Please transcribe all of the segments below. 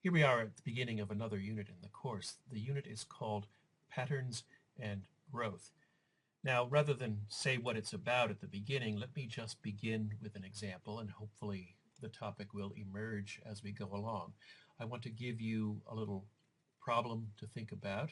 Here we are at the beginning of another unit in the course. The unit is called Patterns and Growth. Now, rather than say what it's about at the beginning, let me just begin with an example, and hopefully the topic will emerge as we go along. I want to give you a little problem to think about,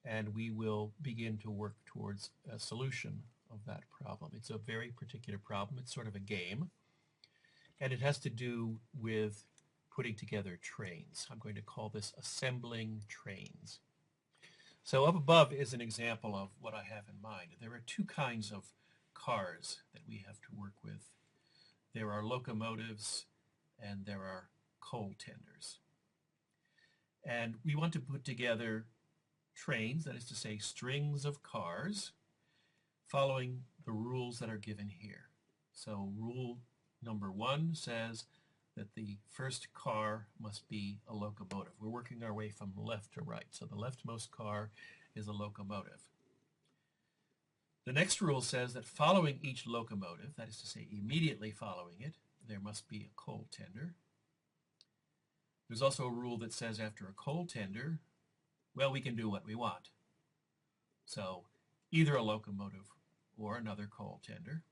and we will begin to work towards a solution of that problem. It's a very particular problem. It's sort of a game, and it has to do with putting together trains. I'm going to call this assembling trains. So up above is an example of what I have in mind. There are two kinds of cars that we have to work with. There are locomotives and there are coal tenders. And we want to put together trains, that is to say strings of cars, following the rules that are given here. So rule number 1 says that the first car must be a locomotive. We're working our way from left to right, so the leftmost car is a locomotive. The next rule says that following each locomotive, that is to say immediately following it, there must be a coal tender. There's also a rule that says after a coal tender, well, we can do what we want. So either a locomotive or another coal tender.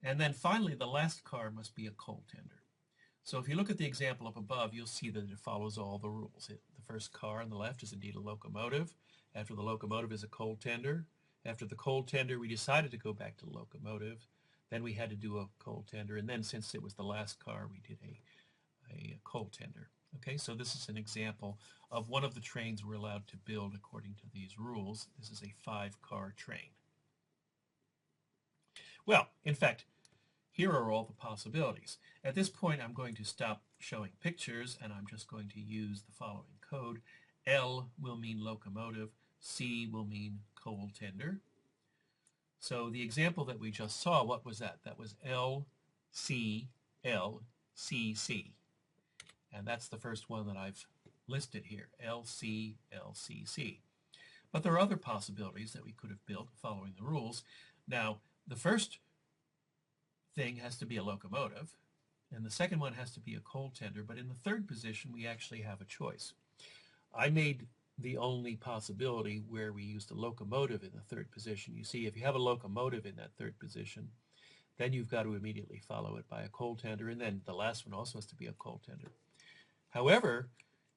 And then finally, the last car must be a coal tender. So if you look at the example up above, you'll see that it follows all the rules. The first car on the left is indeed a locomotive. After the locomotive is a coal tender. After the coal tender, we decided to go back to the locomotive. Then we had to do a coal tender. And then since it was the last car, we did a coal tender. Okay, so this is an example of one of the trains we're allowed to build according to these rules. This is a 5-car train. Well, in fact, here are all the possibilities. At this point, I'm going to stop showing pictures, and I'm just going to use the following code. L will mean locomotive, C will mean coal tender. So the example that we just saw, what was that? That was L, C, L, C, C. And that's the first one that I've listed here, L, C, L, C, C. But there are other possibilities that we could have built following the rules. Now, the first thing has to be a locomotive, and the second one has to be a coal tender, but in the third position we actually have a choice. I made the only possibility where we used a locomotive in the third position. You see, if you have a locomotive in that third position, then you've got to immediately follow it by a coal tender, and then the last one also has to be a coal tender. However,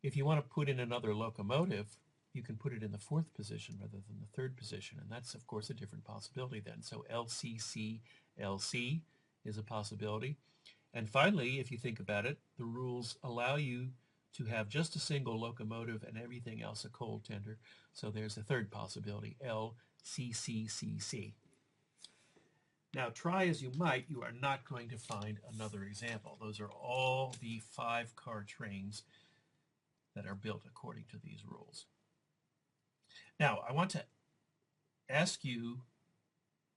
if you want to put in another locomotive, you can put it in the fourth position rather than the third position, and that's of course a different possibility then. So LCC, LC is a possibility. And finally, if you think about it, the rules allow you to have just a single locomotive and everything else a coal tender. So there's a third possibility, LCCCC. Now, try as you might, you are not going to find another example. Those are all the 5-car trains that are built according to these rules. Now, I want to ask you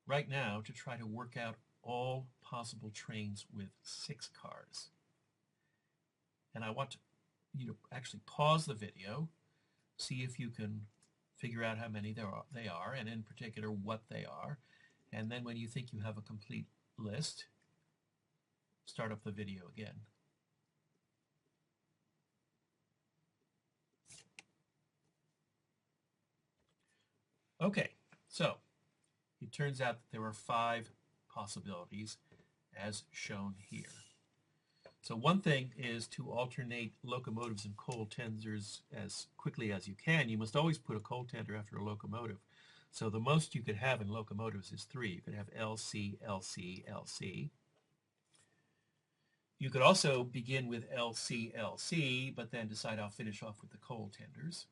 right now to try to work out all possible trains with 6 cars. And I want you to actually pause the video, see if you can figure out how many they are, and in particular what they are. And then when you think you have a complete list, start up the video again. Okay, so it turns out that there are 5 possibilities as shown here. So one thing is to alternate locomotives and coal tenders as quickly as you can. You must always put a coal tender after a locomotive. So the most you could have in locomotives is 3. You could have LC, LC, LC. You could also begin with LC, LC, but then decide I'll finish off with the coal tenders.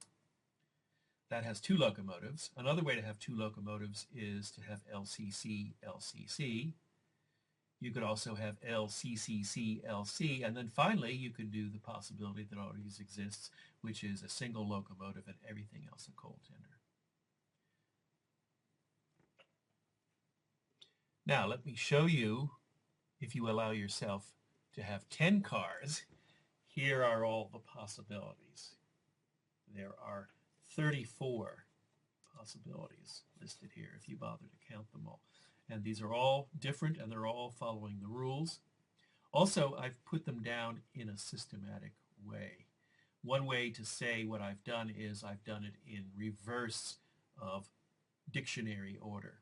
That has 2 locomotives. Another way to have 2 locomotives is to have LCC, LCC. You could also have LCCC, LC, and then finally you could do the possibility that always exists, which is a single locomotive and everything else a coal tender. Now let me show you, if you allow yourself to have 10 cars, here are all the possibilities. There are 34 possibilities listed here if you bother to count them all. And these are all different and they're all following the rules. Also, I've put them down in a systematic way. One way to say what I've done is I've done it in reverse of dictionary order.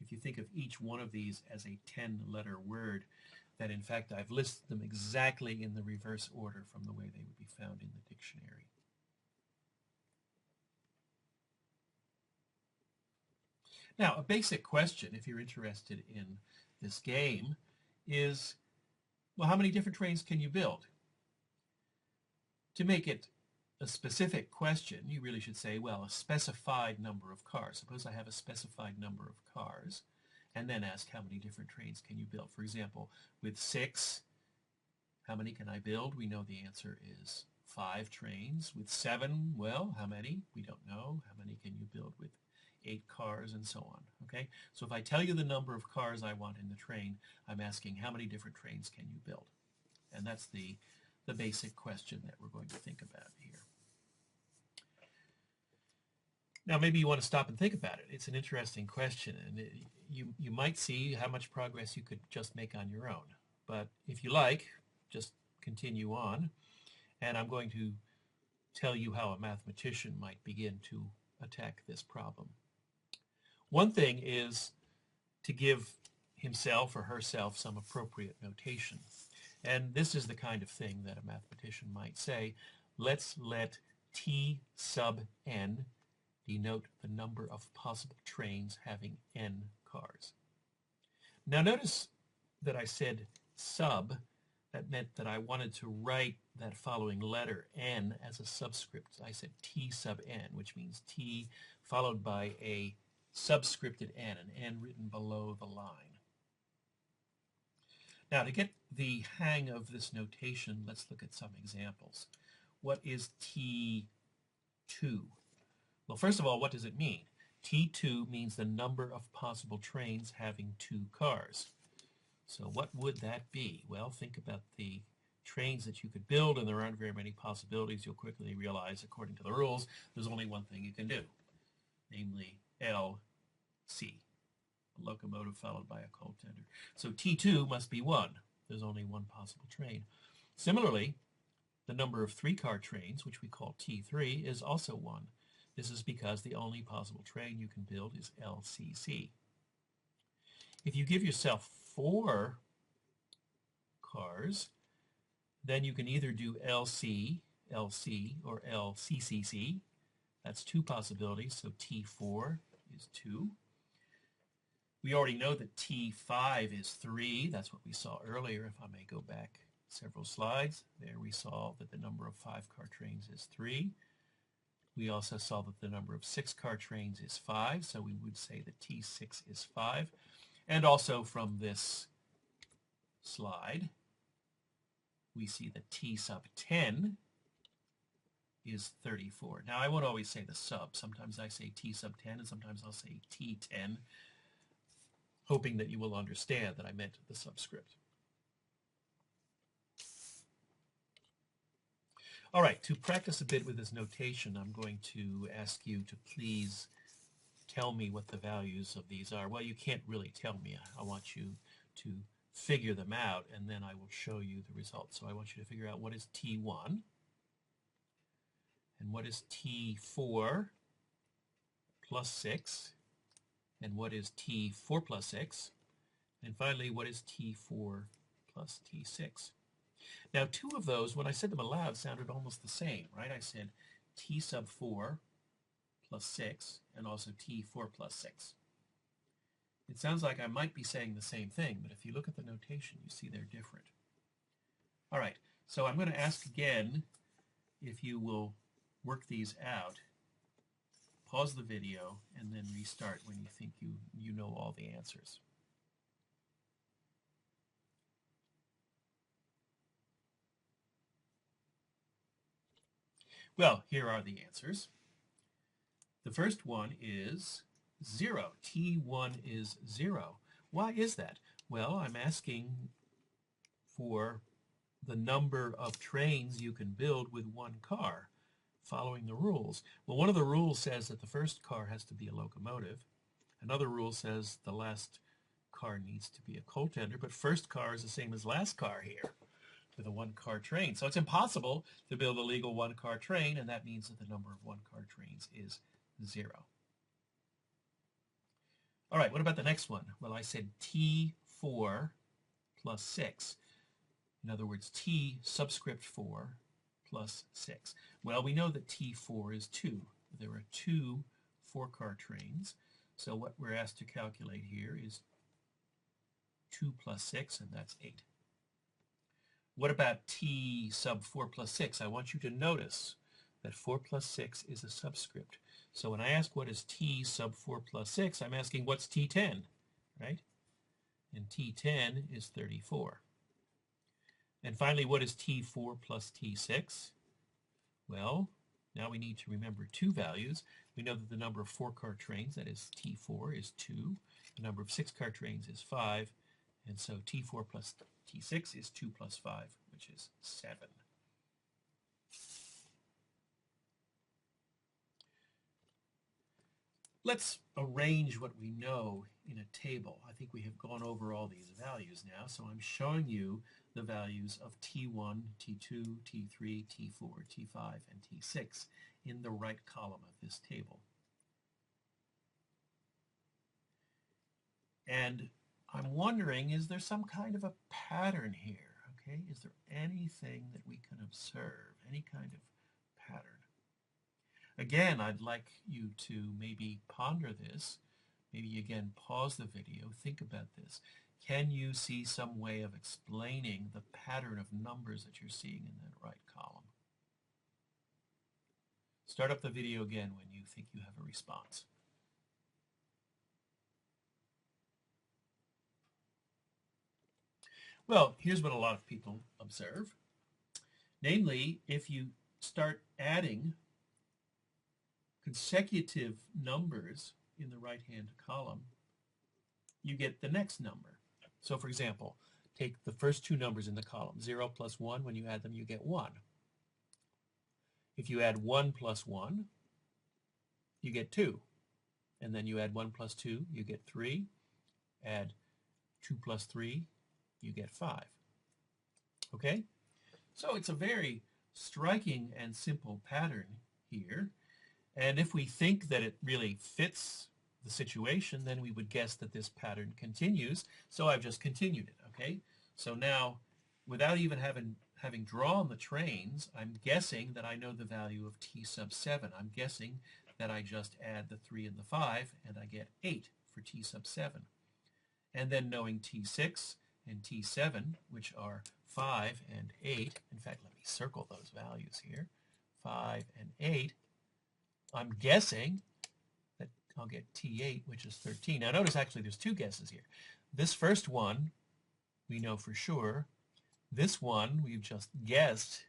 If you think of each one of these as a 10-letter word, then in fact I've listed them exactly in the reverse order from the way they would be found in the dictionary. Now, a basic question, if you're interested in this game, is, well, how many different trains can you build? To make it a specific question, you really should say, well, a specified number of cars. Suppose I have a specified number of cars, and then ask how many different trains can you build. For example, with 6, how many can I build? We know the answer is 5 trains. With 7, well, how many? We don't know. How many can you build with 8 cars, and so on? Okay, so if I tell you the number of cars I want in the train, I'm asking how many different trains can you build? And that's the basic question that we're going to think about here. Now, maybe you want to stop and think about it. It's an interesting question, and you might see how much progress you could just make on your own. But if you like, just continue on, and I'm going to tell you how a mathematician might begin to attack this problem. One thing is to give himself or herself some appropriate notation. And this is the kind of thing that a mathematician might say, let's let T sub n denote the number of possible trains having n cars. Now notice that I said sub. That meant that I wanted to write that following letter, n, as a subscript. I said T sub n, which means T followed by a subscripted n, an n written below the line. Now, to get the hang of this notation, let's look at some examples. What is T2? Well, first of all, what does it mean? T2 means the number of possible trains having 2 cars. So what would that be? Well, think about the trains that you could build, and there aren't very many possibilities. You'll quickly realize, according to the rules, there's only one thing you can do, namely LC. A locomotive followed by a coal tender. So T2 must be 1. There's only one possible train. Similarly, the number of 3-car trains, which we call T3, is also 1. This is because the only possible train you can build is LCC. If you give yourself 4 cars, then you can either do LC, LC, or LCCC. That's 2 possibilities, so T4 is 2. We already know that T5 is 3. That's what we saw earlier. If I may go back several slides, there we saw that the number of 5-car trains is 3. We also saw that the number of 6-car trains is 5, so we would say that T6 is 5. And also from this slide, we see that T sub 10 is 34. Now, I won't always say the sub. Sometimes I say T sub 10, and sometimes I'll say T10, hoping that you will understand that I meant the subscript. All right, to practice a bit with this notation, I'm going to ask you to please tell me what the values of these are. Well, you can't really tell me. I want you to figure them out, and then I will show you the results. So I want you to figure out what is T1, and what is T4 plus 6, and what is T4 plus 6, and finally, what is T4 plus T6. Now, 2 of those, when I said them aloud, sounded almost the same, right? I said T sub 4 plus 6, and also T4 plus 6. It sounds like I might be saying the same thing, but if you look at the notation, you see they're different. All right, so I'm going to ask again if you will work these out. Pause the video, and then restart when you think you know all the answers. Well, here are the answers. The first one is 0. T1 is 0. Why is that? Well, I'm asking for the number of trains you can build with 1 car, following the rules. Well, one of the rules says that the first car has to be a locomotive. Another rule says the last car needs to be a coal tender, but first car is the same as last car here with a one-car train. So it's impossible to build a legal one-car train, and that means that the number of one-car trains is 0. All right, what about the next one? Well, I said T4 plus 6. In other words, T subscript 4 plus 6. Well, we know that T4 is 2. There are 2 4-car trains. So what we're asked to calculate here is 2 plus 6, and that's 8. What about T sub 4 plus 6? I want you to notice that 4 plus 6 is a subscript. So when I ask what is T sub 4 plus 6, I'm asking what's T10, right? And T10 is 34. And finally, what is T4 plus T6? Well, now we need to remember 2 values. We know that the number of 4-car trains, that is T4, is 2. The number of 6-car trains is 5. And so T4 plus T6 is 2 plus 5, which is 7. Let's arrange what we know in a table. I think we have gone over all these values now, so I'm showing you the values of T1, T2, T3, T4, T5, and T6 in the right column of this table. And I'm wondering, is there some kind of a pattern here? Okay, is there anything that we can observe, any kind of pattern? Again, I'd like you to maybe ponder this. Maybe again, pause the video, think about this. Can you see some way of explaining the pattern of numbers that you're seeing in that right column? Start up the video again when you think you have a response. Well, here's what a lot of people observe. Namely, if you start adding consecutive numbers in the right-hand column, you get the next number. So for example, take the first 2 numbers in the column. 0 plus 1, when you add them, you get 1. If you add 1 plus 1, you get 2. And then you add 1 plus 2, you get 3. Add 2 plus 3, you get 5. Okay? So it's a very striking and simple pattern here. And if we think that it really fits the situation, then we would guess that this pattern continues. So I've just continued it, okay? So now, without even having drawn the trains, I'm guessing that I know the value of T sub 7. I'm guessing that I just add the 3 and the 5, and I get 8 for T sub 7. And then knowing T6 and T7, which are 5 and 8, in fact, let me circle those values here, 5 and 8, I'm guessing that I'll get T8, which is 13. Now notice actually there's 2 guesses here. This first one we know for sure. This one we've just guessed.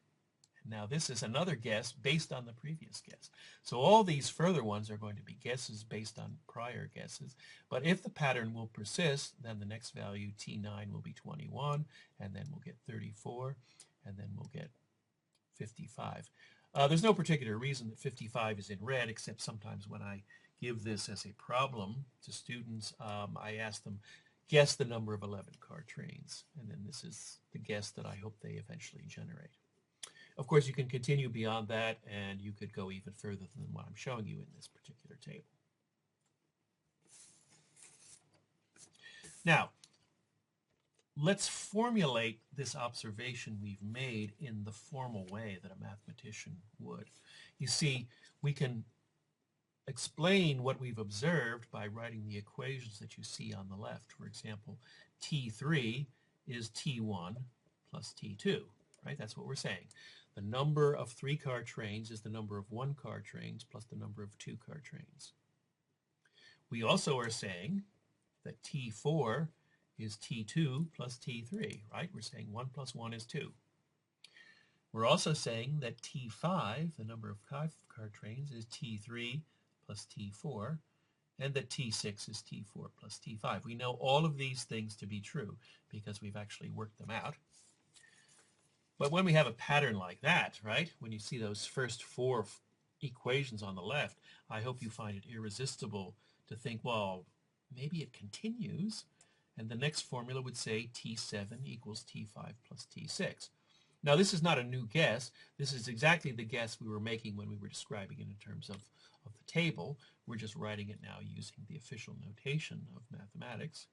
And now this is another guess based on the previous guess. So all these further ones are going to be guesses based on prior guesses. But if the pattern will persist, then the next value, T9, will be 21, and then we'll get 34, and then we'll get 55. There's no particular reason that 55 is in red, except sometimes when I give this as a problem to students, I ask them, guess the number of 11-car trains. And then this is the guess that I hope they eventually generate. Of course, you can continue beyond that, and you could go even further than what I'm showing you in this particular table. Now, let's formulate this observation we've made in the formal way that a mathematician would. You see, we can explain what we've observed by writing the equations that you see on the left. For example, T3 is T1 plus T2, right? That's what we're saying. The number of 3-car trains is the number of 1-car trains plus the number of 2-car trains. We also are saying that T4 is T2 plus T3, right? We're saying 1 plus 1 is 2. We're also saying that T5, the number of 5-car trains, is T3 plus T4, and that T6 is T4 plus T5. We know all of these things to be true because we've actually worked them out. But when we have a pattern like that, right, when you see those first 4 equations on the left, I hope you find it irresistible to think, well, maybe it continues. And the next formula would say T7 equals T5 plus T6. Now, this is not a new guess. This is exactly the guess we were making when we were describing it in terms of the table. We're just writing it now using the official notation of mathematics.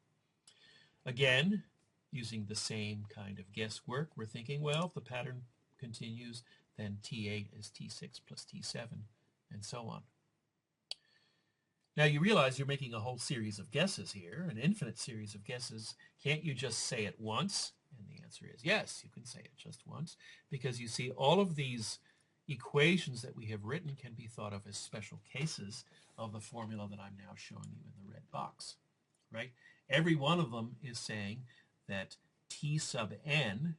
Again, using the same kind of guesswork, we're thinking, well, if the pattern continues, then T8 is T6 plus T7, and so on. Now you realize you're making a whole series of guesses here, an infinite series of guesses. Can't you just say it once? And the answer is yes, you can say it just once, because you see all of these equations that we have written can be thought of as special cases of the formula that I'm now showing you in the red box, right? Every one of them is saying that T sub n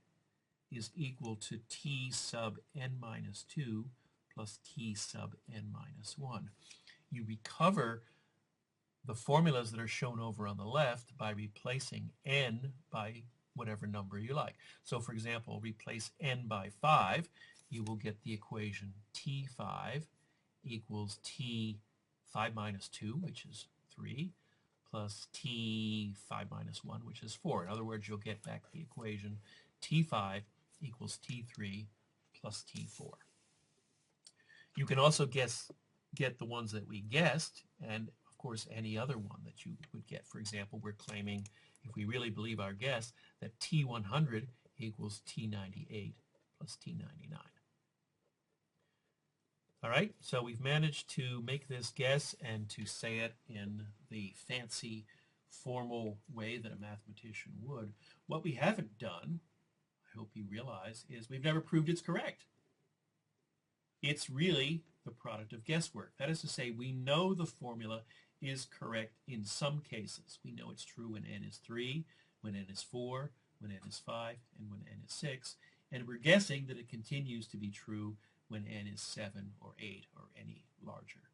is equal to T sub n minus 2 plus T sub n minus 1. You recover the formulas that are shown over on the left by replacing n by whatever number you like. So for example, replace n by 5, you will get the equation T5 equals T5 minus 2, which is 3, plus T5 minus 1, which is 4. In other words, you'll get back the equation T5 equals T3 plus T4. You can also get the ones that we guessed, and of course any other one that you would get. For example, we're claiming, if we really believe our guess, that T100 equals T98 plus T99. All right, so we've managed to make this guess and to say it in the fancy formal way that a mathematician would. What we haven't done, I hope you realize, is we've never proved it's correct. It's really the product of guesswork. That is to say, we know the formula is correct in some cases. We know it's true when n is 3, when n is 4, when n is 5, and when n is 6. And we're guessing that it continues to be true when n is 7 or 8 or any larger.